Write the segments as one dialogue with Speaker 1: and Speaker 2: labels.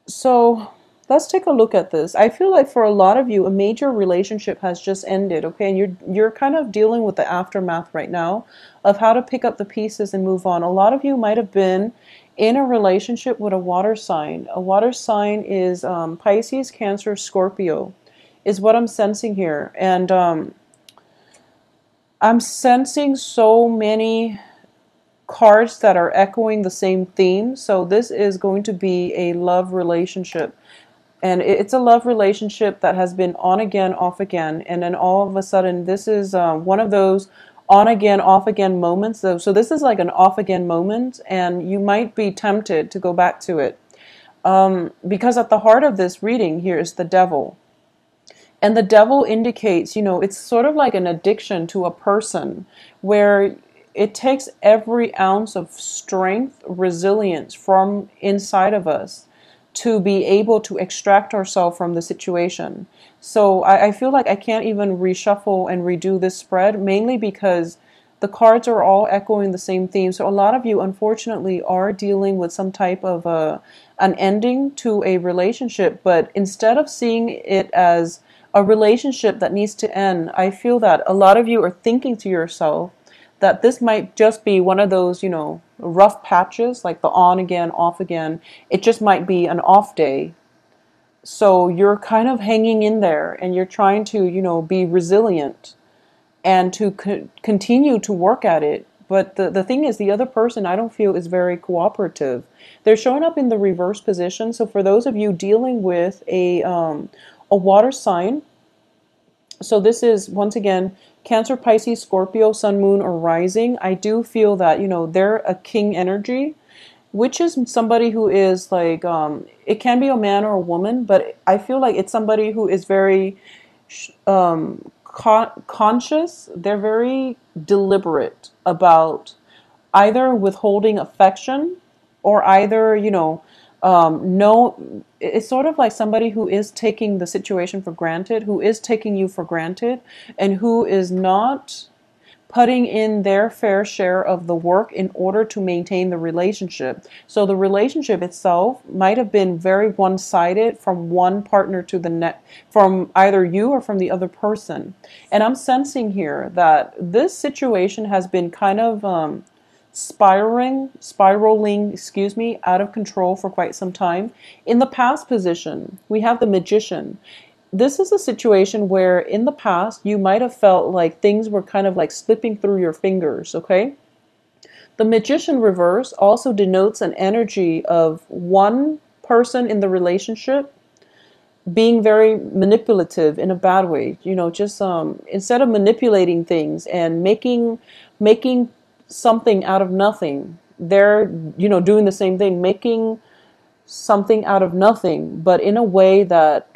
Speaker 1: So let's take a look at this. I feel like for a lot of you, a major relationship has just ended, okay? And you're kind of dealing with the aftermath right now of how to pick up the pieces and move on. A lot of you might have been in a relationship with a water sign. A water sign is Pisces, Cancer, Scorpio, is what I'm sensing here. And I'm sensing so many cards that are echoing the same theme. So this is going to be a love relationship. And it's a love relationship that has been on again, off again. And then all of a sudden, this is one of those on again, off again moments. So this is like an off again moment, and you might be tempted to go back to it. Because at the heart of this reading here is the devil. And the devil indicates, it's sort of like an addiction to a person where it takes every ounce of strength, resilience from inside of us to be able to extract ourselves from the situation. So I feel like I can't even reshuffle and redo this spread, mainly because the cards are all echoing the same theme. So a lot of you, unfortunately, are dealing with some type of an ending to a relationship, but instead of seeing it as a relationship that needs to end, I feel that a lot of you are thinking to yourself that this might just be one of those, rough patches, like the on again, off again. It just might be an off day. So you're kind of hanging in there and you're trying to, be resilient and to continue to work at it. But the thing is, the other person I don't feel is very cooperative. They're showing up in the reverse position. So for those of you dealing with a water sign, so this is, once again, Cancer, Pisces, Scorpio, Sun, Moon, or Rising. I do feel that, they're a king energy, which is somebody who is like, it can be a man or a woman, but I feel like it's somebody who is very conscious. They're very deliberate about either withholding affection or either, no, it's sort of like somebody who is taking the situation for granted, who is taking you for granted, and who is not putting in their fair share of the work in order to maintain the relationship. So the relationship itself might have been very one-sided from one partner to the next, from either you or from the other person. And I'm sensing here that this situation has been kind of spiraling, out of control for quite some time. In the past position, we have the Magician. This is a situation where in the past you might have felt like things were kind of like slipping through your fingers, okay? The Magician reverse also denotes an energy of one person in the relationship being very manipulative in a bad way, just instead of manipulating things and making something out of nothing, they're doing the same thing, making something out of nothing, but in a way that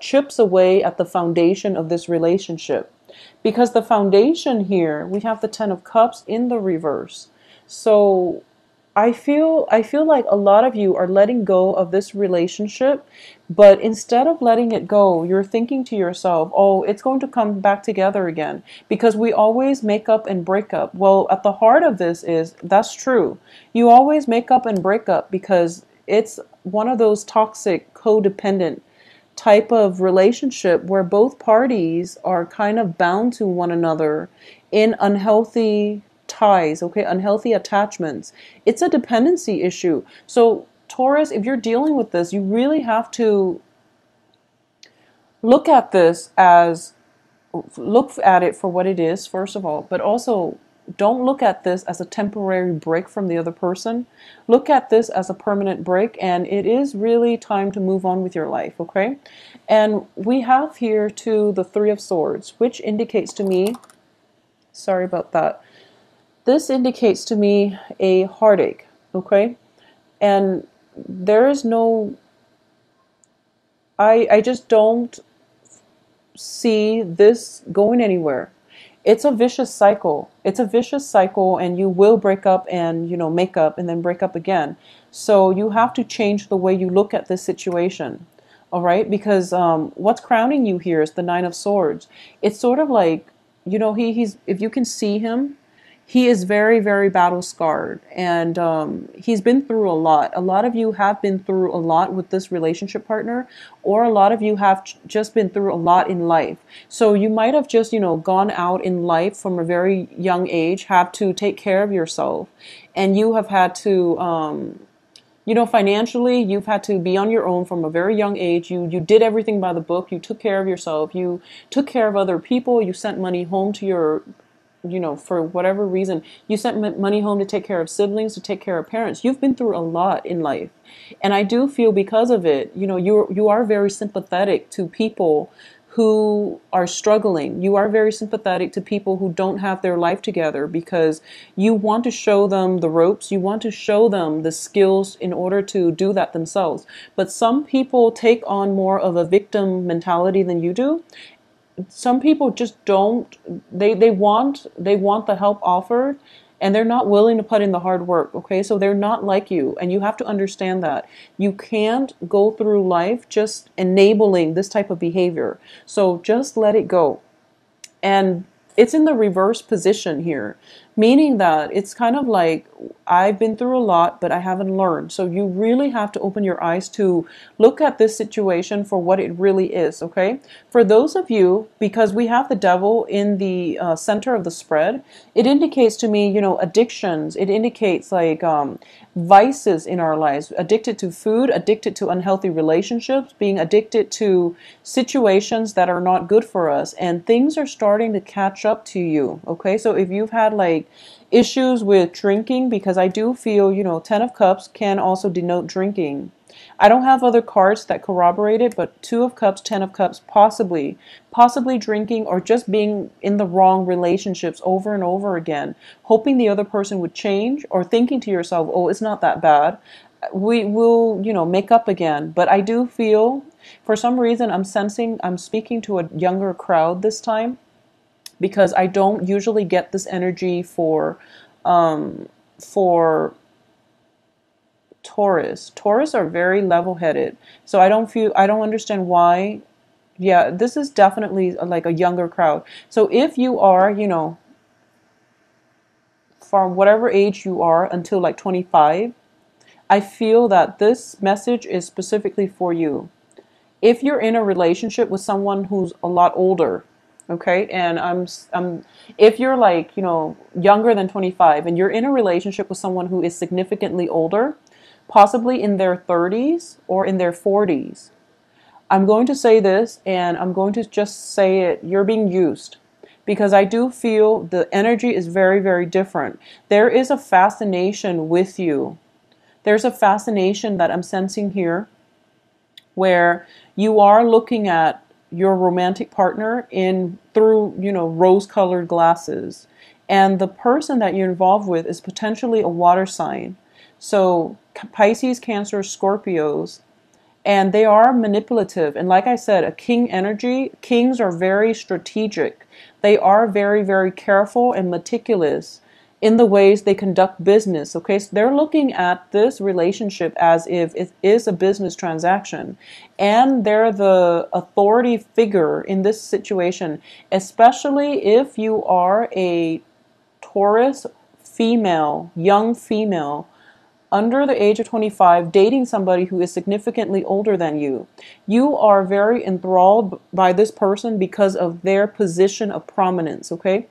Speaker 1: chips away at the foundation of this relationship. Because the foundation here, we have the Ten of Cups in the reverse. So I feel like a lot of you are letting go of this relationship, but instead of letting it go, you're thinking to yourself, "Oh, it's going to come back together again," because we always make up and break up. Well, at the heart of this is that's true. You always make up and break up because it's one of those toxic, codependent type of relationship where both parties are kind of bound to one another in unhealthy ties, okay, unhealthy attachments. It's a dependency issue. So, Taurus, if you're dealing with this, you really have to look at this as look at it for what it is, first of all, but also don't look at this as a temporary break from the other person. Look at this as a permanent break, and it is really time to move on with your life, okay? And we have here too the Three of Swords, which indicates to me, sorry about that, this indicates to me a heartache, okay? And there is no, I just don't see this going anywhere. It's a vicious cycle. It's a vicious cycle, and you will break up and, make up and then break up again. So you have to change the way you look at this situation. All right? Because what's crowning you here is the Nine of Swords. It's sort of like, he's, if you can see him, He is very, very battle scarred, and he's been through a lot. A lot of you have been through a lot with this relationship partner, or a lot of you have just been through a lot in life. So you might have just, gone out in life from a very young age, have to take care of yourself, and you have had to, financially, you've had to be on your own from a very young age. You did everything by the book. You took care of yourself. You took care of other people. You sent money home to your, for whatever reason, you sent money home to take care of siblings, to take care of parents. You've been through a lot in life. And I do feel because of it, you are very sympathetic to people who are struggling. You are very sympathetic to people who don't have their life together, because you want to show them the ropes. You want to show them the skills in order to do that themselves. But some people take on more of a victim mentality than you do. Some people just don't, they want the help offered, and they're not willing to put in the hard work. Okay, so they're not like you, and you have to understand that you can't go through life just enabling this type of behavior. So just let it go. And it's in the reverse position here, meaning that it's kind of like, I've been through a lot, but I haven't learned. So you really have to open your eyes to look at this situation for what it really is, okay? For those of you, because we have the devil in the center of the spread, it indicates to me, addictions. It indicates like vices in our lives, addicted to food, addicted to unhealthy relationships, being addicted to situations that are not good for us, and things are starting to catch up to you, okay? So if you've had like issues with drinking, because I do feel, 10 of Cups can also denote drinking. I don't have other cards that corroborate it, but 2 of Cups, 10 of Cups, possibly drinking, or just being in the wrong relationships over and over again, hoping the other person would change, or thinking to yourself, oh, it's not that bad. We will, make up again. But I do feel, for some reason, I'm speaking to a younger crowd this time, because I don't usually get this energy for Taurus. Taurus are very level-headed. So I don't understand why. Yeah, this is definitely like a younger crowd. So if you are, from whatever age you are until like 25, I feel that this message is specifically for you. If you're in a relationship with someone who's a lot older, okay, and if you're like, younger than 25, and you're in a relationship with someone who is significantly older, possibly in their 30s or in their 40s, I'm going to say this, and I'm going to just say it, you're being used. Because I do feel the energy is very, very different. There is a fascination with you. There's a fascination that I'm sensing here, where you are looking at your romantic partner through, rose-colored glasses. And the person that you're involved with is potentially a water sign. So Pisces, Cancer, Scorpios, and they are manipulative. And like I said, a king energy, kings are very strategic. They are very, very careful and meticulous in the ways they conduct business. Okay, so they're looking at this relationship as if it is a business transaction, and they're the authority figure in this situation, especially if you are a Taurus female, young female, under the age of 25, dating somebody who is significantly older than you. You are very enthralled by this person because of their position of prominence, okay?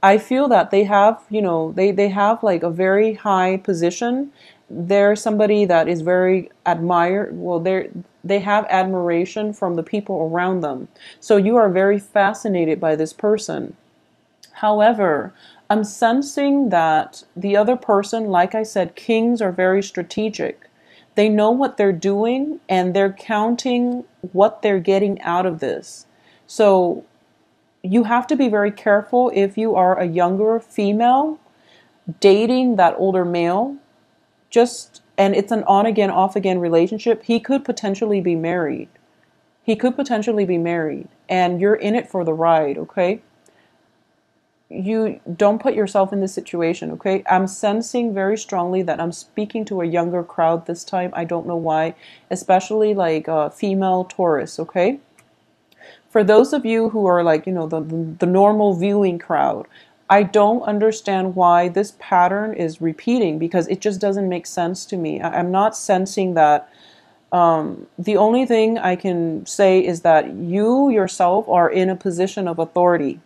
Speaker 1: I feel that they have, they have like a very high position. They're somebody that is very admired. Well, they have admiration from the people around them. So you are very fascinated by this person. However, I'm sensing that the other person, like I said, kings are very strategic. They know what they're doing, and they're counting what they're getting out of this. So you have to be very careful if you are a younger female dating that older male. And it's an on again, off again relationship. He could potentially be married. And you're in it for the ride, okay? You don't put yourself in this situation, okay? I'm sensing very strongly that I'm speaking to a younger crowd this time. I don't know why, especially like female Taurus, okay? For those of you who are like, the normal viewing crowd, I don't understand why this pattern is repeating, because it just doesn't make sense to me. I'm not sensing that. The only thing I can say is that you yourself are in a position of authority,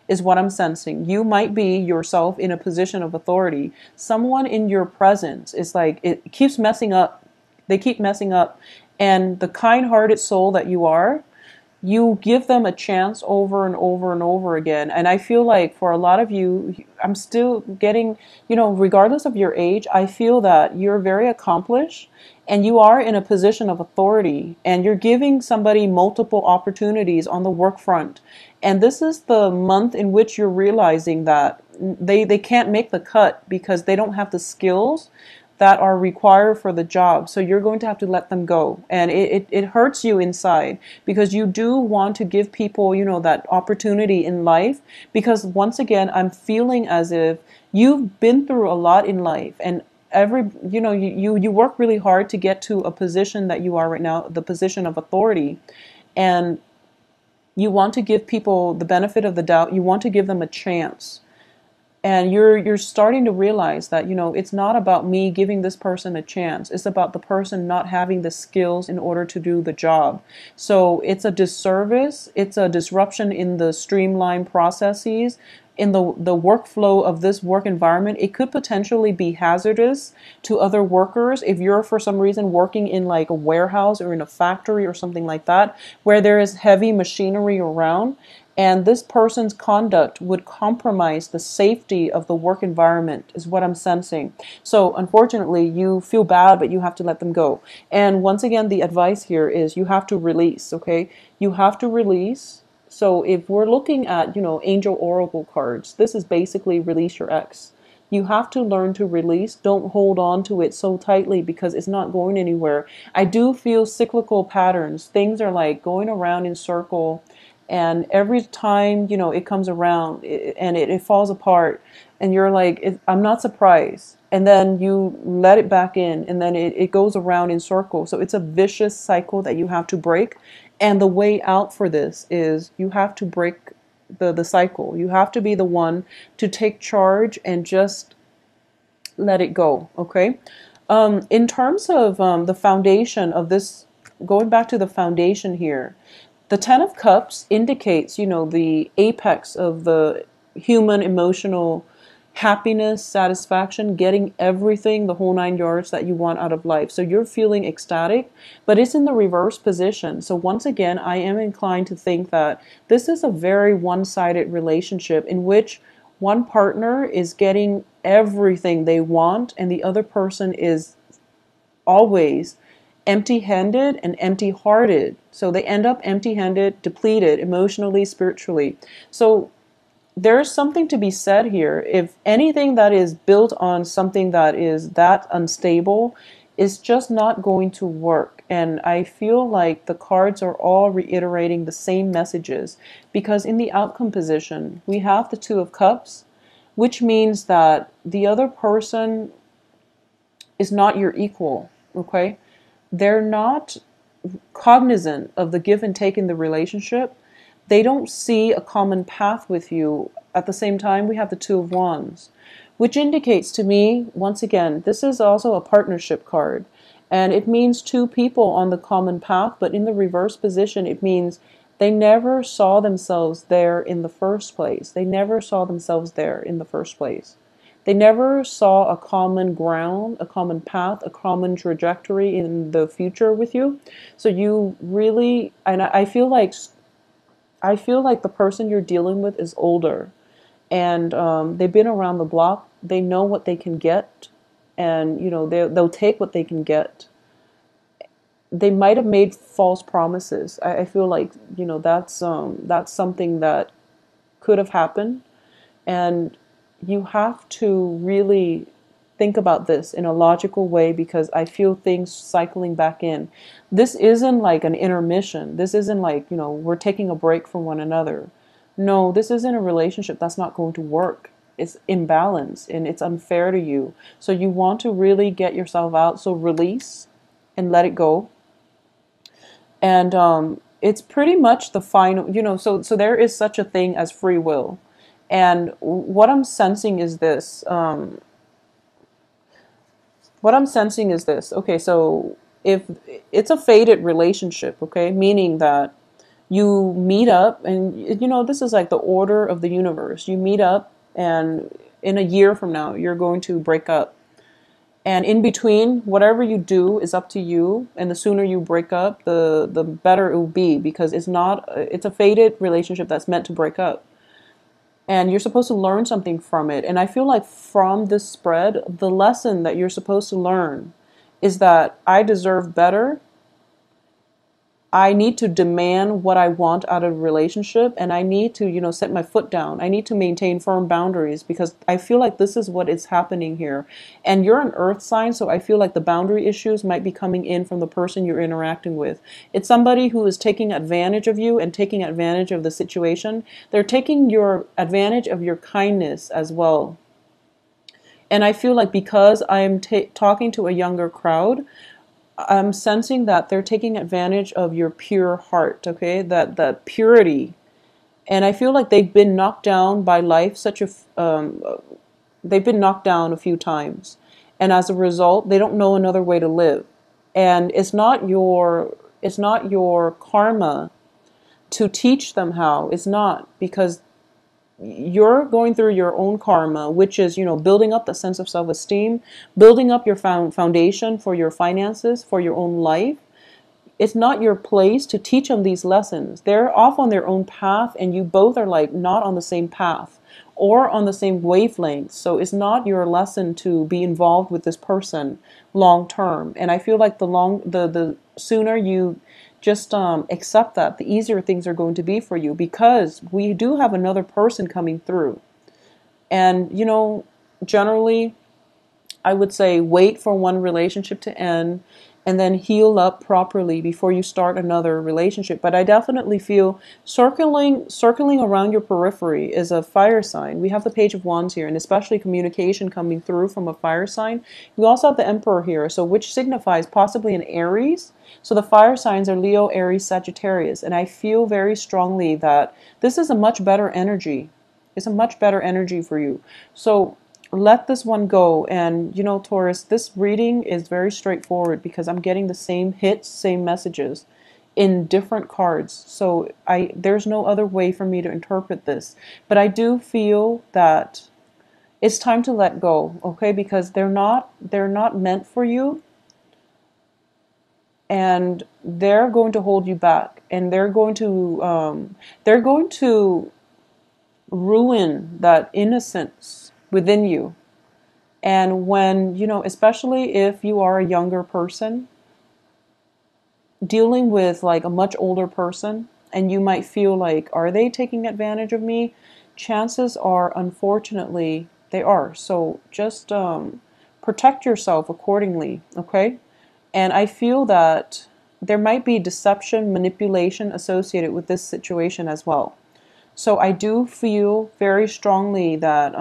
Speaker 1: is what I'm sensing. You might be yourself in a position of authority. Someone in your presence is like, it keeps messing up. They keep messing up. And the kind-hearted soul that you are, you give them a chance over and over and over again. And I feel like for a lot of you, I'm still getting, regardless of your age, I feel that you're very accomplished and you are in a position of authority and you're giving somebody multiple opportunities on the work front. And this is the month in which you're realizing that they can't make the cut because they don't have the skills that are required for the job. So you're going to have to let them go. And it hurts you inside because you do want to give people, that opportunity in life. Because once again, I'm feeling as if you've been through a lot in life and you work really hard to get to a position that you are right now, the position of authority. And you want to give people the benefit of the doubt. You want to give them a chance. And you're starting to realize that, it's not about me giving this person a chance. It's about the person not having the skills in order to do the job. So it's a disservice. It's a disruption in the streamlined processes, in the workflow of this work environment. It could potentially be hazardous to other workers if you're for some reason working in like a warehouse or in a factory or something like that, where there is heavy machinery around. And this person's conduct would compromise the safety of the work environment, is what I'm sensing. So unfortunately, you feel bad, but you have to let them go. And once again, the advice here is you have to release, okay? You have to release. So if we're looking at, angel oracle cards, this is basically release your ex. You have to learn to release. Don't hold on to it so tightly because it's not going anywhere. I do feel cyclical patterns. Things are like going around in circle. And every time, it comes around it falls apart and you're like, I'm not surprised. And then you let it back in and then it goes around in circles. So it's a vicious cycle that you have to break. And the way out for this is you have to break the cycle. You have to be the one to take charge and just let it go. Okay. In terms of the foundation of this, going back to the foundation here, the Ten of Cups indicates, the apex of the human emotional happiness, satisfaction, getting everything, the whole 9 yards that you want out of life. So you're feeling ecstatic, but it's in the reverse position. So once again, I am inclined to think that this is a very one-sided relationship in which one partner is getting everything they want and the other person is always empty-handed and empty-hearted. So they end up empty-handed, depleted emotionally, spiritually. So there's something to be said here. If anything that is built on something that is that unstable is just not going to work. And I feel like the cards are all reiterating the same messages because in the outcome position, we have the Two of Cups, which means that the other person is not your equal, okay? They're not cognizant of the give and take in the relationship. They don't see a common path with you. At the same time, we have the Two of Wands, which indicates to me, once again, this is also a partnership card. And it means two people on the common path, but in the reverse position, it means they never saw themselves there in the first place. They never saw themselves there in the first place. They never saw a common ground, a common path, a common trajectory in the future with you. So you really, and I feel like the person you're dealing with is older, and they've been around the block. They know what they can get, and they'll take what they can get. They might have made false promises. I feel like that's something that could have happened, and you have to really think about this in a logical way because I feel things cycling back in. This isn't like an intermission. This isn't like, we're taking a break from one another. No, this isn't a relationship that's not going to work. It's imbalanced and it's unfair to you. So you want to really get yourself out. So release and let it go. And it's pretty much the final, so there is such a thing as free will. And what I'm sensing is this. What I'm sensing is this. Okay, so if it's a fated relationship, okay, meaning that you meet up and this is like the order of the universe. You meet up and in a year from now you're going to break up. And in between, whatever you do is up to you. And the sooner you break up, the better it will be, because it's a fated relationship that's meant to break up. And you're supposed to learn something from it. And I feel like from this spread, the lesson that you're supposed to learn is that I deserve better. I need to demand what I want out of a relationship, and I need to, set my foot down. I need to maintain firm boundaries, because I feel like this is what is happening here. And you're an earth sign, so I feel like the boundary issues might be coming in from the person you're interacting with. It's somebody who is taking advantage of you and taking advantage of the situation. They're taking your advantage of your kindness as well. And I feel like because I'm talking to a younger crowd, I'm sensing that they're taking advantage of your pure heart, okay? That purity. And I feel like they've been knocked down by life they've been knocked down a few times. And as a result, they don't know another way to live. And it's not your karma to teach them how. It's not, because you're going through your own karma, which is, building up the sense of self-esteem, building up your foundation for your finances, for your own life. It's not your place to teach them these lessons. They're off on their own path, and you both are like not on the same path or on the same wavelength. So it's not your lesson to be involved with this person long term. And I feel like the sooner you just accept that, the easier things are going to be for you, because we do have another person coming through. And, generally, I would say wait for one relationship to end and then heal up properly before you start another relationship. But I definitely feel circling around your periphery is a fire sign. We have the Page of Wands here, and especially communication coming through from a fire sign. We also have the Emperor here, so which signifies possibly an Aries. So the fire signs are Leo, Aries, Sagittarius. And I feel very strongly that this is a much better energy. It's a much better energy for you. So let this one go. And, Taurus, this reading is very straightforward, because I'm getting the same hits, same messages in different cards. So there's no other way for me to interpret this. But I do feel that it's time to let go, okay? Because they're not meant for you. And they're going to hold you back, and they're going to ruin that innocence within you. And when, especially if you are a younger person dealing with like a much older person, and you might feel like, are they taking advantage of me? Chances are, unfortunately, they are. So just protect yourself accordingly, okay? And I feel that there might be deception, manipulation associated with this situation as well. So I do feel very strongly that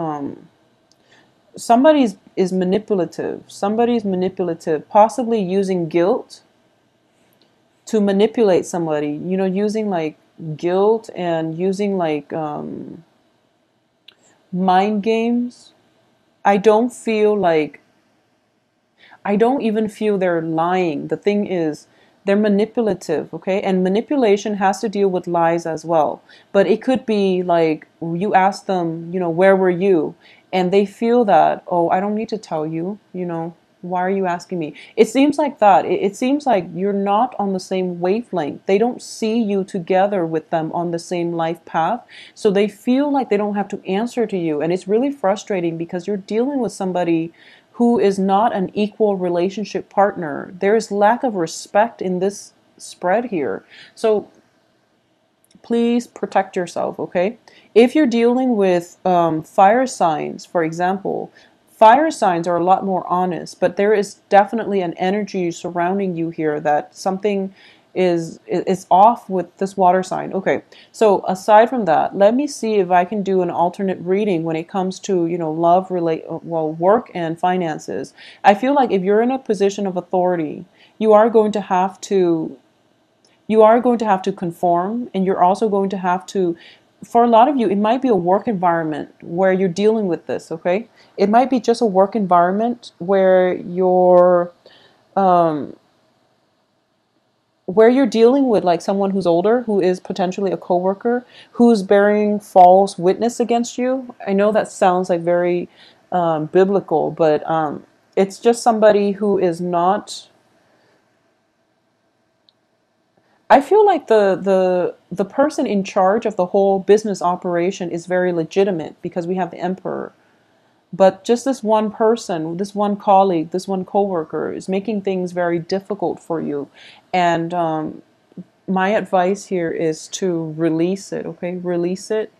Speaker 1: somebody is manipulative. Somebody's manipulative, possibly using guilt to manipulate somebody. Using like guilt and using like mind games. I don't even feel they're lying. The thing is, they're manipulative, okay? And manipulation has to deal with lies as well. But it could be like you ask them, where were you? And they feel that, oh, I don't need to tell you, why are you asking me? It seems like that. It seems like you're not on the same wavelength. They don't see you together with them on the same life path. So they feel like they don't have to answer to you. And it's really frustrating, because you're dealing with somebody who is not an equal relationship partner. There is lack of respect in this spread here. So please protect yourself, okay? If you're dealing with fire signs, for example, fire signs are a lot more honest, but there is definitely an energy surrounding you here that something is off with this water sign. Okay, so aside from that, let me see if I can do an alternate reading when it comes to, love, work and finances. I feel like if you're in a position of authority, you are going to have to conform, and you're also going to have to for a lot of you, it might be a work environment where you're dealing with this, okay? It might be just a work environment um, where you're dealing with like someone who's older, who is potentially a coworker, who's bearing false witness against you. I know that sounds like very biblical, but it's just somebody who is not. I feel like the person in charge of the whole business operation is very legitimate because we have the emperor. But just this one person, this one colleague, this one coworker is making things very difficult for you. And my advice here is to release it, okay? Release it.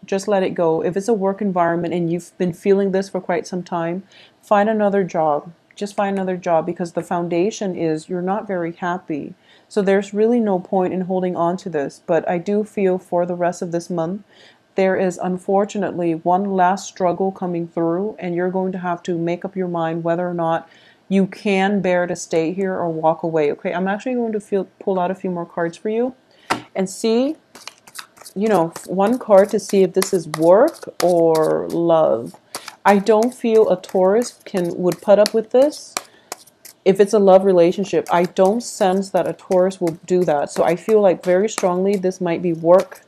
Speaker 1: Just let it go. If it's a work environment and you've been feeling this for quite some time, find another job. Just find another job, because the foundation is you're not very happy. So there's really no point in holding on to this. But I do feel for the rest of this month, there is unfortunately one last struggle coming through, and you're going to have to make up your mind whether or not you can bear to stay here or walk away. Okay, I'm actually going to pull out a few more cards for you and see, one card to see if this is work or love. I don't feel a Taurus would put up with this. If it's a love relationship, I don't sense that a Taurus will do that. So I feel like very strongly this might be work.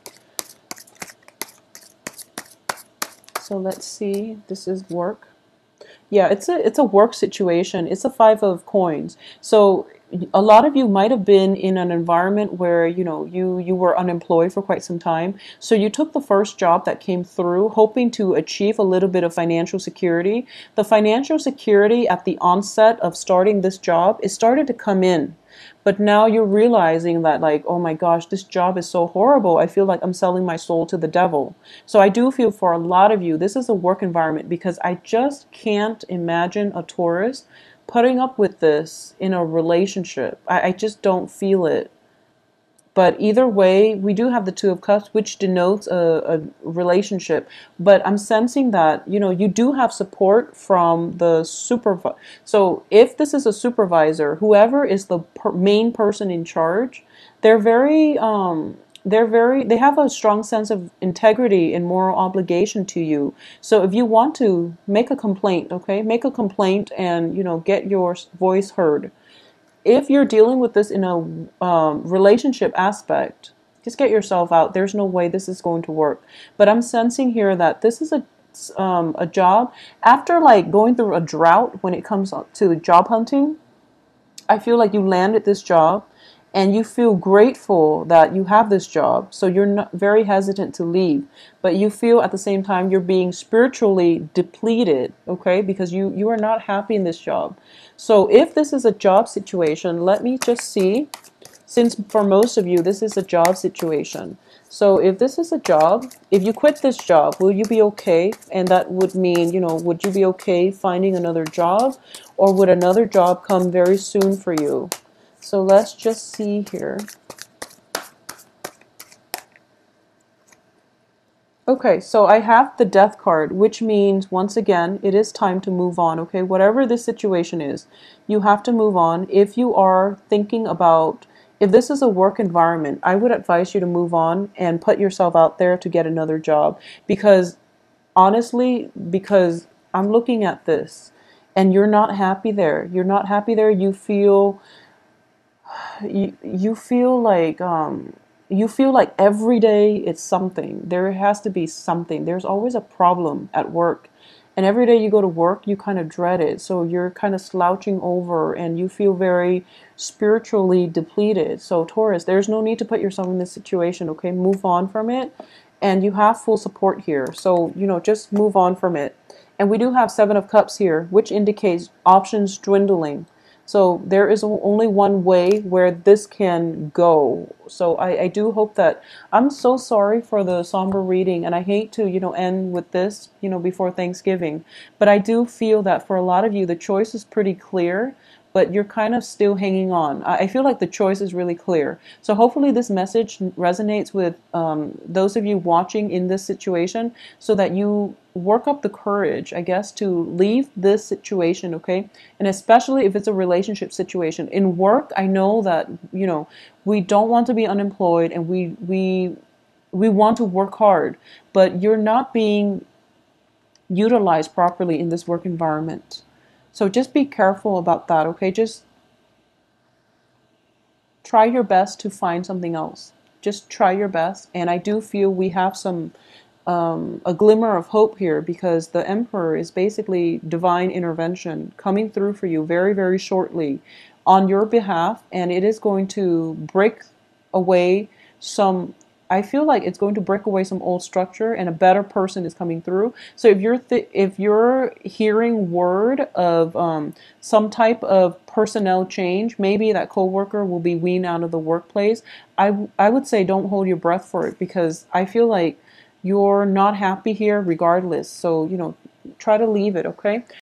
Speaker 1: So let's see. This is work. Yeah, it's a work situation. It's a Five of Coins. So a lot of you might have been in an environment where you were unemployed for quite some time. So you took the first job that came through, hoping to achieve a little bit of financial security. The financial security at the onset of starting this job, it started to come in. But now you're realizing that, like, oh my gosh, this job is so horrible. I feel like I'm selling my soul to the devil. So I do feel for a lot of you, this is a work environment, because I just can't imagine a Taurus putting up with this in a relationship. I just don't feel it. But either way, we do have the Two of Cups, which denotes a relationship. But I'm sensing that, you do have support from the supervisor. So if this is a supervisor, whoever is the main person in charge, they have a strong sense of integrity and moral obligation to you. So if you want to make a complaint, okay, make a complaint and, get your voice heard. If you're dealing with this in a relationship aspect, just get yourself out. There's no way this is going to work. But I'm sensing here that this is a job. After like going through a drought when it comes to job hunting, I feel like you landed this job and you feel grateful that you have this job. So you're not very hesitant to leave, but you feel at the same time you're being spiritually depleted, okay? Because you are not happy in this job. So if this is a job situation, let me just see, since for most of you, this is a job situation. So if this is a job, if you quit this job, will you be okay? And that would mean, would you be okay finding another job, or would another job come very soon for you? So let's just see here. Okay, so I have the Death card, which means, once again, it is time to move on, okay? Whatever this situation is, you have to move on. If you are thinking about, if this is a work environment, I would advise you to move on and put yourself out there to get another job. Because, honestly, because I'm looking at this, and you're not happy there. You're not happy there. You feel like every day it's something. There has to be something. There's always a problem at work. And every day you go to work, you kind of dread it. So you're kind of slouching over and you feel very spiritually depleted. So Taurus, there's no need to put yourself in this situation, okay? Move on from it. And you have full support here. So, just move on from it. And we do have Seven of Cups here, which indicates options dwindling. So there is only one way where this can go. So I do hope that, I'm so sorry for the somber reading, and I hate to, end with this, before Thanksgiving. But I do feel that for a lot of you, the choice is pretty clear, but you're kind of still hanging on. I feel like the choice is really clear. So hopefully this message resonates with those of you watching in this situation, so that you work up the courage, I guess, to leave this situation, okay? And especially if it's a relationship situation. In work, I know that, we don't want to be unemployed, and we we want to work hard, but you're not being utilized properly in this work environment. So just be careful about that, okay? Just try your best to find something else. Just try your best. And I do feel we have a glimmer of hope here, because the Emperor is basically divine intervention coming through for you very, very shortly on your behalf. And it is going to break away some, I feel like it's going to break away some old structure, and a better person is coming through. So if you're hearing word of some type of personnel change, maybe that coworker will be weaned out of the workplace. I would say don't hold your breath for it, because I feel like you're not happy here regardless. So try to leave it, okay?